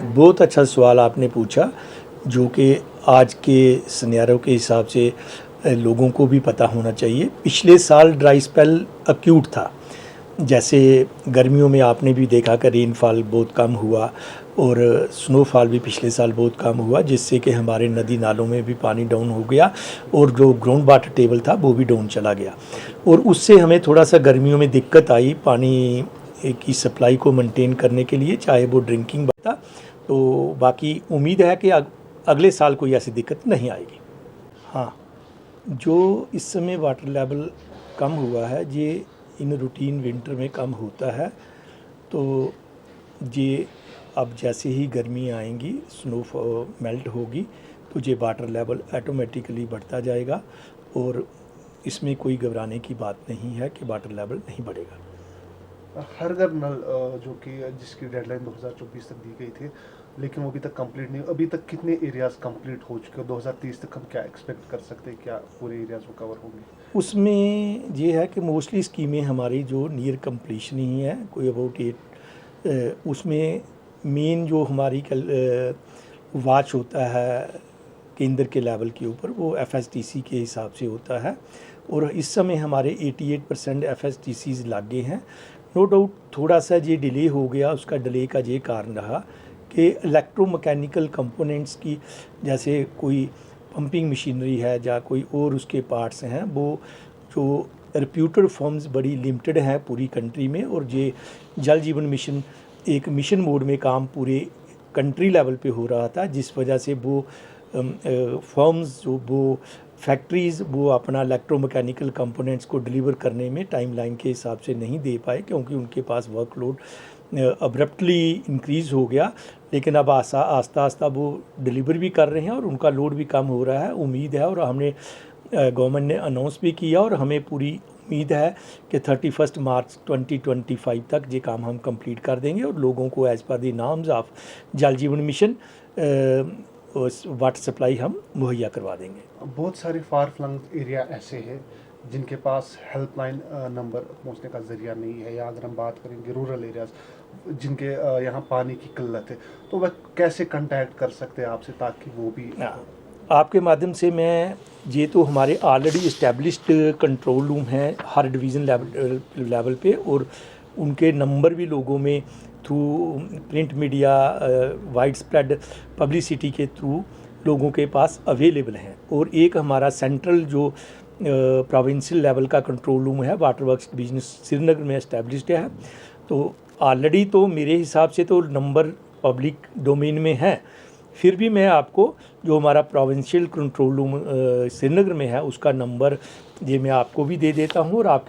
बहुत अच्छा सवाल आपने पूछा, जो कि आज के सिनेरियो के हिसाब से लोगों को भी पता होना चाहिए। पिछले साल ड्राई स्पेल एक्यूट था। जैसे गर्मियों में आपने भी देखा कि रेनफॉल बहुत कम हुआ और स्नोफॉल भी पिछले साल बहुत कम हुआ, जिससे कि हमारे नदी नालों में भी पानी डाउन हो गया और जो ग्राउंड वाटर टेबल था वो भी डाउन चला गया। और उससे हमें थोड़ा सा गर्मियों में दिक्कत आई पानी की सप्लाई को मेंटेन करने के लिए, चाहे वो ड्रिंकिंग बता। तो बाकी उम्मीद है कि अगले साल कोई ऐसी दिक्कत नहीं आएगी। हाँ, जो इस समय वाटर लेवल कम हुआ है, ये इन रूटीन विंटर में कम होता है। तो ये अब जैसे ही गर्मी आएंगी, स्नो मेल्ट होगी, तो ये वाटर लेवल ऑटोमेटिकली बढ़ता जाएगा और इसमें कोई घबराने की बात नहीं है कि वाटर लेवल नहीं बढ़ेगा। हर घर नल जो कि जिसकी डेडलाइन 2024 तक दी गई थी, लेकिन वो अभी तक कंप्लीट नहीं। अभी तक कितने एरियाज कंप्लीट हो चुके हैं? 2030 तक हम क्या एक्सपेक्ट कर सकते हैं, क्या पूरे एरियाज वो कवर होंगे? उसमें ये है कि मोस्टली स्कीमें हमारी जो नियर कंप्लीशन ही है, कोई अबाउट 8। उसमें मेन जो हमारी वाच होता है केंद्र के लेवल के ऊपर, वो एफएसटीसी के हिसाब से होता है। और इस समय हमारे 88% एफएसटीसीज लागे हैं। नो डाउट थोड़ा सा ये डिले हो गया, उसका डिले का ये कारण रहा कि इलेक्ट्रोमैकेनिकल कंपोनेंट्स की, जैसे कोई पंपिंग मशीनरी है या कोई और उसके पार्ट्स हैं, वो जो रिप्यूटेड फर्म्स बड़ी लिमिटेड हैं पूरी कंट्री में। और ये जल जीवन मिशन एक मिशन मोड में काम पूरे कंट्री लेवल पे हो रहा था, जिस वजह से वो फर्म्स जो वो फैक्ट्रीज़ वो अपना इलेक्ट्रोमैकेनिकल कंपोनेंट्स को डिलीवर करने में टाइमलाइन के हिसाब से नहीं दे पाए, क्योंकि उनके पास वर्कलोड अब्रप्टली इंक्रीज़ हो गया। लेकिन अब आस्ता आस्ता वो डिलीवर भी कर रहे हैं और उनका लोड भी कम हो रहा है। उम्मीद है, और हमने गवर्नमेंट ने अनाउंस भी किया और हमें पूरी उम्मीद है कि 31 मार्च 2025 तक ये काम हम कंप्लीट कर देंगे और लोगों को as per the norms of जल जीवन मिशन वाटर सप्लाई हम मुहैया करवा देंगे। बहुत सारे फार फ्लंग एरिया ऐसे हैं जिनके पास हेल्पलाइन नंबर पहुंचने का ज़रिया नहीं है, या अगर हम बात करेंगे रूरल एरियाज जिनके यहाँ पानी की किल्लत है, तो वह कैसे कांटेक्ट कर सकते हैं आपसे, ताकि वो भी आपके माध्यम से मैं ये तो हमारे ऑलरेडी इस्टेब्लिश्ड कंट्रोल रूम हैं हर डिवीज़न लेवल पे, और उनके नंबर भी लोगों में through print media wide spread publicity के थ्रू लोगों के पास अवेलेबल हैं। और एक हमारा सेंट्रल जो प्रोविंशियल लेवल का कंट्रोल रूम है, वाटर वर्क्स डिवीजन श्रीनगर में इस्टेब्लिश्ड है। तो ऑलरेडी तो मेरे हिसाब से तो नंबर पब्लिक डोमेन में है, फिर भी मैं आपको जो हमारा प्रोविंशियल कंट्रोल रूम श्रीनगर में है उसका नंबर ये मैं आपको भी दे देता हूँ और आपके